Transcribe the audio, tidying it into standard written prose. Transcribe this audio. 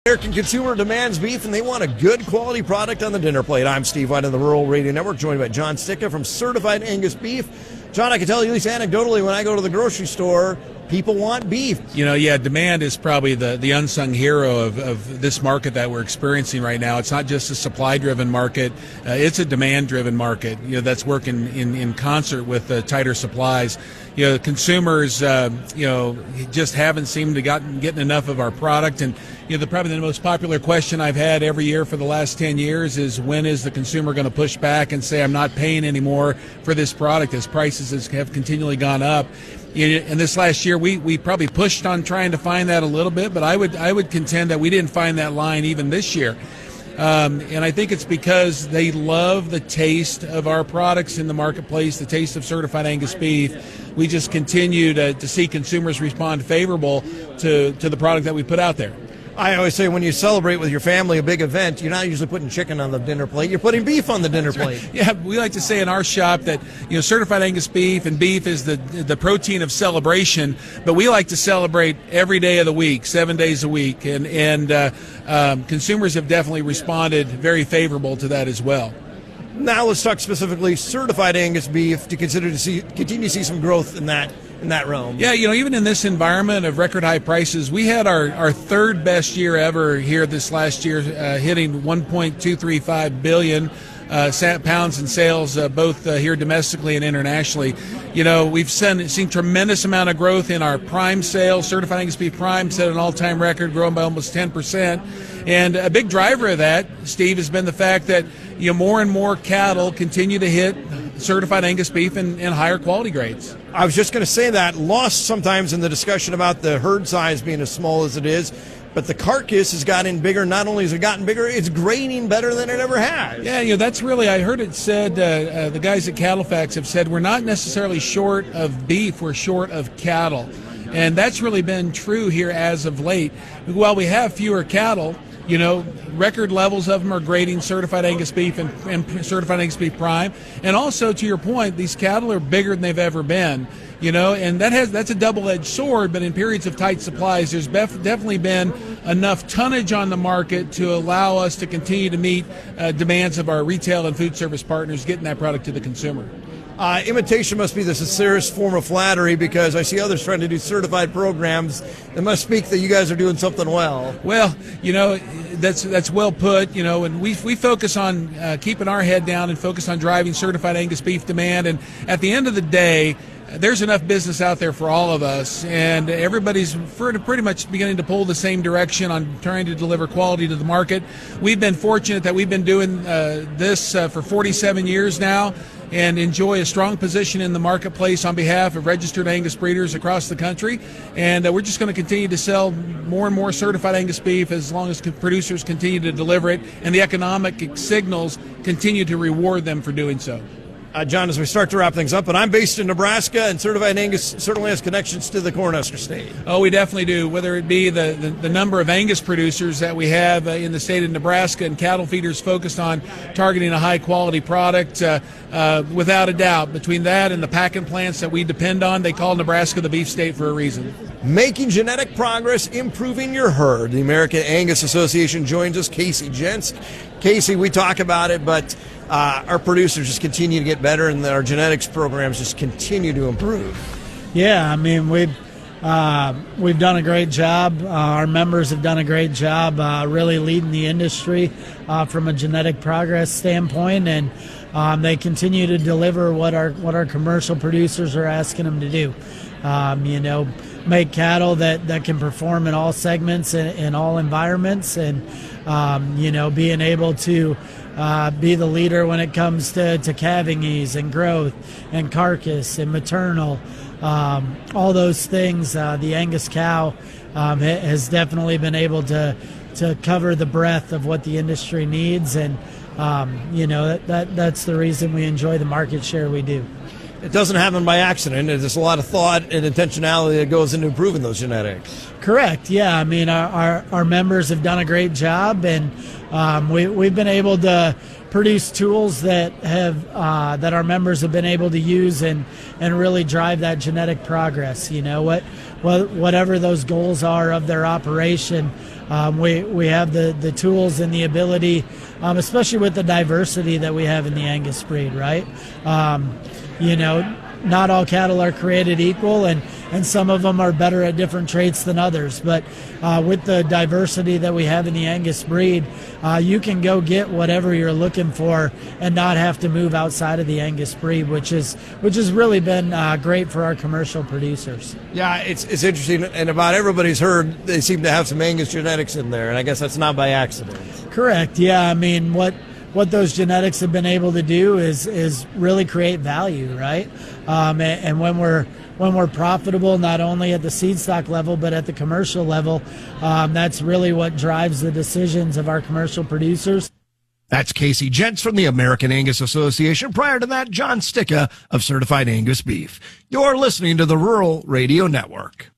American consumer demands beef, and they want a good quality product on the dinner plate. I'm Steve White on the Rural Radio Network, joined by John Sticka from Certified Angus Beef. John, I can tell you, at least anecdotally, when I go to the grocery store, people want beef. Demand is probably the unsung hero of this market that we're experiencing right now. It's not just a supply-driven market. It's a demand-driven market, that's working in concert with tighter supplies. Consumers, just haven't seemed to getting enough of our product. And, probably the most popular question I've had every year for the last 10 years is, when is the consumer going to push back and say, I'm not paying anymore for this product, as prices have continually gone up. And this last year, we probably pushed on trying to find that a little bit, but I would contend that we didn't find that line even this year. And I think it's because they love the taste of our products in the marketplace, the taste of Certified Angus beef. We just continue to see consumers respond favorable to the product that we put out there. I always say, when you celebrate with your family a big event, you're not usually putting chicken on the dinner plate, you're putting beef on the dinner plate. Yeah, we like to say in our shop that Certified Angus beef is the protein of celebration, but we like to celebrate every day of the week, 7 days a week, and consumers have definitely responded very favorable to that as well. Now let's talk specifically Certified Angus beef to continue to see some growth in that realm. Yeah, even in this environment of record high prices, we had our third best year ever here this last year, hitting 1.235 billion pounds in sales, both here domestically and internationally. We've seen tremendous amount of growth in our prime sales. Certified Angus beef prime set an all-time record, growing by almost 10%. And a big driver of that, Steve, has been the fact that more and more cattle continue to hit Certified Angus beef in higher quality grades. I was just going to say that, lost sometimes in the discussion about the herd size being as small as it is, but the carcass has gotten bigger. Not only has it gotten bigger, it's grading better than it ever has. Yeah, that's really, I heard it said, the guys at CattleFacts have said, we're not necessarily short of beef, we're short of cattle. And that's really been true here as of late. While we have fewer cattle, record levels of them are grading Certified Angus beef and Certified Angus beef prime. And also, to your point, these cattle are bigger than they've ever been. And that's a double-edged sword, but in periods of tight supplies, there's definitely been enough tonnage on the market to allow us to continue to meet demands of our retail and food service partners, getting that product to the consumer. Imitation must be the sincerest form of flattery, because I see others trying to do certified programs that must speak that you guys are doing something well. Well, that's well put, and we focus on keeping our head down and focus on driving Certified Angus beef demand. And at the end of the day, there's enough business out there for all of us, and everybody's pretty much beginning to pull the same direction on trying to deliver quality to the market. We've been fortunate that we've been doing this for 47 years now, and enjoy a strong position in the marketplace on behalf of registered Angus breeders across the country. And we're just going to continue to sell more and more Certified Angus beef as long as producers continue to deliver it, and the economic signals continue to reward them for doing so. John, as we start to wrap things up, and I'm based in Nebraska, and Certified Angus certainly has connections to the Cornhusker State. Oh, we definitely do, whether it be the number of Angus producers that we have in the state of Nebraska, and cattle feeders focused on targeting a high-quality product. Without a doubt, between that and the packing plants that we depend on, they call Nebraska the beef state for a reason. Making genetic progress, improving your herd. The American Angus Association joins us, Casey Jenst. Casey, we talk about it, but our producers just continue to get better, and our genetics programs just continue to improve. Yeah, we've done a great job. Our members have done a great job really leading the industry from a genetic progress standpoint, and they continue to deliver what our commercial producers are asking them to do. Make cattle that can perform in all segments and in all environments, and being able to be the leader when it comes to calving ease and growth and carcass and maternal, all those things. The Angus cow has definitely been able to cover the breadth of what the industry needs, and that's the reason we enjoy the market share we do. It doesn't happen by accident. There's a lot of thought and intentionality that goes into improving those genetics. Correct. Yeah. Our members have done a great job, and we've been able to produce tools that our members have been able to use and really drive that genetic progress. Whatever those goals are of their operation, We have the tools and the ability, especially with the diversity that we have in the Angus breed, right? Not all cattle are created equal, and some of them are better at different traits than others. But with the diversity that we have in the Angus breed, you can go get whatever you're looking for and not have to move outside of the Angus breed, which has really been great for our commercial producers. Yeah, it's interesting, and about everybody's herd, they seem to have some Angus genetics in there, and I guess that's not by accident. Correct. Yeah, I mean, what those genetics have been able to do is really create value, right? And when we're profitable, not only at the seed stock level but at the commercial level, that's really what drives the decisions of our commercial producers. That's Casey Gents from the American Angus Association. Prior to that, John Sticka of Certified Angus Beef. You're listening to the Rural Radio Network.